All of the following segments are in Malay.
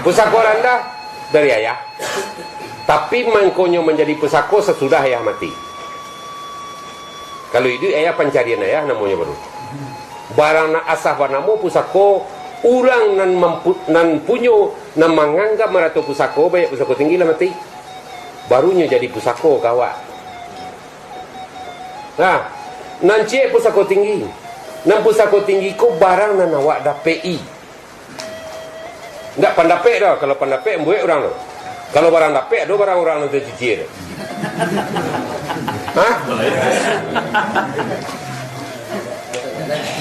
Pusako rendah dari ayah, tapi mangkonyo menjadi pusako sesudah ayah mati. Kalau itu ayah pencarian ayah namanya baru. Barang na asah panamo pusako orang nan punyo nan menganggap marato pusako banyak pusako tinggi lah mati. Barunya jadi pusako kawat. Nah, nan cie pusako tinggi. Nan pusako tinggi ko barang nan awak dah PI. Enggak pandapek dah. Kalau pandapek membuat orang tu. Kalau barang dapek ada barang orang nanti cuci dah. Hah?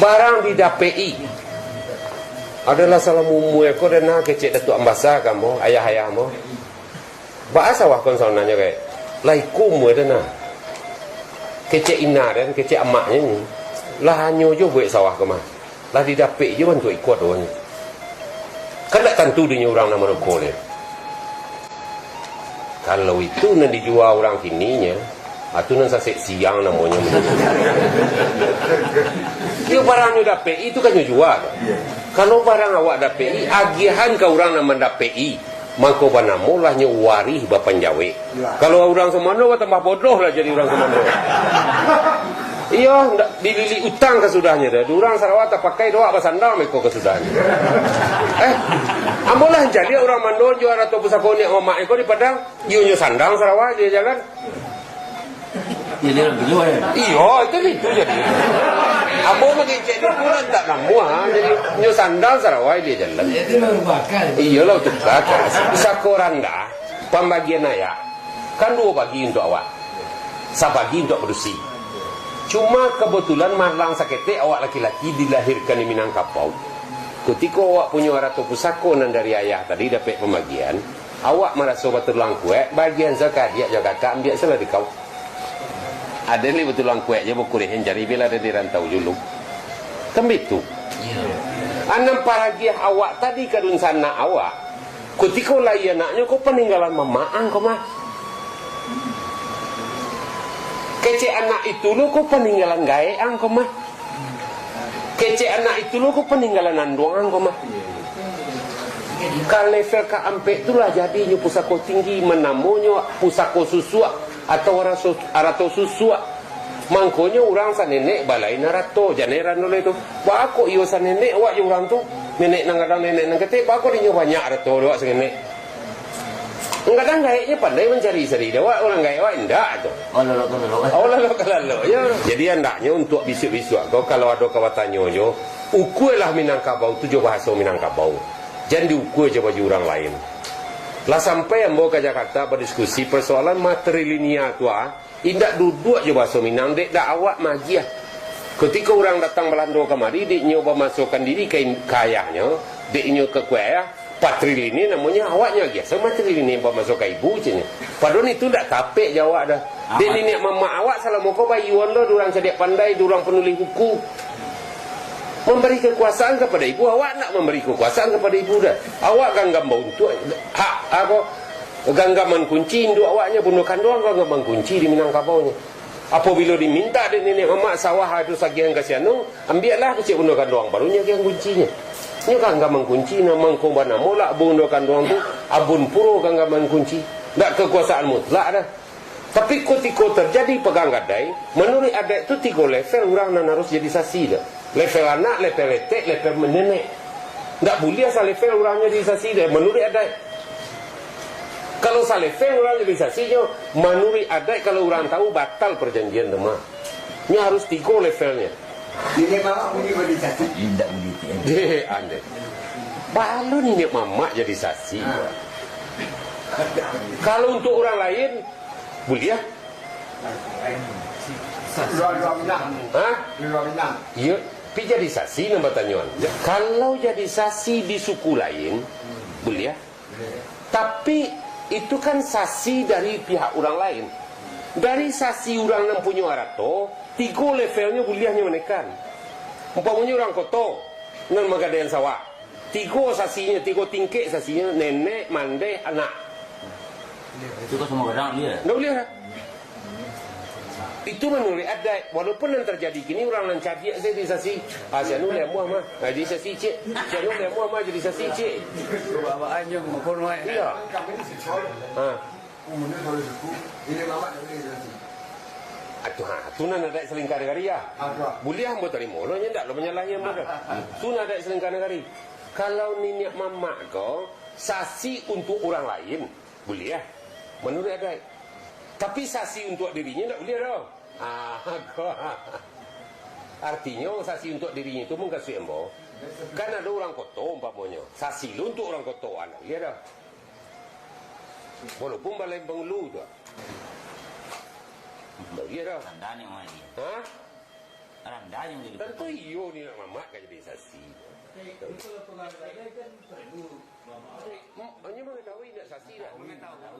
Barang di dapei adalah salah mumu ko dan nak kecek datuk ambasa kamu, ayah-ayah kamu. Bahasa wah konsolnanya kayak laiku mu dana. Kecek ina dan kecek amaknya ni. Lah hanyo jo buat sawah ke mah. Lah di dapek je bantu ikut orang. Kan tak tentu dia orang nama rokok dia. Kalau itu nak dijual orang sininya, itu nak sasek siang namanya. Dia barang dah PI itu kan jual. Kalau barang awak dah PI, agihan ke orang nama dah PI, maka banamu lahnya warih bapan jawe. Kalau orang semano tambah bodoh lah jadi orang semano. Iya, dilili utang kesudahnya dah. Durang Sarawak tak pakai doa basandang mereka kesudahnya. Amolah jadi orang Mandor juara atau pusako ni omak eko di Padang, iunya sandang Sarawak dia jalan. Ya dia berjual. Iya, itu jadi. Amo makin cek dia pulang tak namua, jadi iunya sandang Sarawak dia jalan. Itu merupakan. Iya lah untuk bakar. Pusako randa, pembagian ayak kan 2 bagi untuk awak, 1 bagi untuk bersih. Cuma kebetulan marlang sakete awak laki-laki dilahirkan di Minangkabau. Ketika awak punya arato pusako nan dari ayah tadi dapat pembagian, awak merasa betul langkuek, bagian zakat dia jaga kakak ambil salah di kau. Ada ni betul langkuek je berkurehin jari bila ada di rantau julung. Kan begitu. Anam paragiah awak tadi kadun sana awak. Ketika lai anaknya kau peninggalan mamaang kau mah. Kecek anak itu lu kau peninggalan gaeang kau mah. Kecek anak itu lu kau peninggalan andoang kau mah. Kalau level ke ampe itulah jadinya pusako tinggi menamunya pusako susua atau arato susua. Mangkonya orang sa nenek balai narato janeran dulu itu. Bako iyo sa nenek awak je orang tu nenek nang kadang nenek nang kete bako dia banyak arato awak sa nenek. Kadang gaeknya pandai mencari seri dia orang gaek awak indak tu. Oh lolo. Oh lolo. Ya. Jadi andaknya untuk bisu-bisu kau kalau ada kawatannya jo, ukulah Minangkabau tu jo bahasa Minangkabau. Jangan diukur je baju orang lain. Lah sampai ambo ke Jakarta berdiskusi persoalan matrilineal tu indak duduk je bahasa Minang dek dak awak magiah. Ketika orang datang Belanda kemari dek nyoba masukkan diri ke kayahnya, dek nyoba ke kuaya 4 triliun ni namanya awaknya biasa triliun ni masuk ke ibu je ni. Padahal itu tak tapik jawab dah. Dia nenek mama awak salah muka bayuan lo, durang cerdik pandai, durang penulis buku. Memberi kekuasaan kepada ibu, awak nak memberi kekuasaan kepada ibu dah. Awak ganggam untuk hak apa? Ganggaman kunci induk awaknya bunuh kandung ganggaman kunci di Minangkabau ni. Apabila diminta dia nenek mama sawah itu sagihan kasianu, ambillah kecik bunuh kandung barunya yang kuncinya. Ini kan gamang kunci namang komban mola bundokan doang tu abun puro kan gamang kunci tak kekuasaan mutlak dah. Tapi ketika terjadi pegang gadai menurut adat tu 3 level orang nan harus jadi saksi dah. Level anak, level letek, level nenek. Tak boleh asal level orangnya jadi saksi dah menurut adat. Kalau asal level orang jadi saksinya menurut adat kalau orang tahu batal perjanjian demam. Ini harus 3 levelnya. Nenek mama boleh jadi saksi. Tidak boleh. Anda. Baru nenek mama jadi saksi. Kalau untuk orang lain boleh ya? Luar Minang. Hah? Luar Minang. Ya, pi jadi saksi nama tanyuan. Kalau jadi saksi di suku lain boleh ya? Tapi itu kan saksi dari pihak orang lain. Dari saksi orang yang punya arato 3 levelnya bolehnya menekan. Umpamanya orang koto nan magadean sawah. 3 saksinya, 3 tingkek saksinya nenek, mandeh, anak. Itu kau semua kadang dia. Enggak boleh dah. Itu menurut adat. Walaupun yang terjadi kini orang yang cari saya jadi saksi. Saya nulis muah mah. Jadi saksi cik. Saya nulis muah mah jadi saksi cik. Bawa anjing maupun wae. Iya. Kami ni sesuatu. Umumnya kalau suku, ini mama tak boleh saksi. Tu nak ada selingkar negari ya. Boleh hamba terima. Lo nyendak lo menyalahi hamba dah. Tu nak ada selingkar negari. Kalau nenek mamak kau saksi untuk orang lain, boleh ya. Menurut adat. Tapi saksi untuk dirinya tak boleh dah. Artinya saksi untuk dirinya itu mengkasih embo. Kan ada orang kota umpamanya. Saksi lu untuk orang kota anak dia dah. Walaupun balai Benglu tu. Dia dah. Rendah ni orang ni. Ha? Rendah yang jadi. Tentu iyo ni nak mamak kan jadi saksi. Kalau pengadilan kan perlu Hanya mengetahui nak saksi dah. Tahu.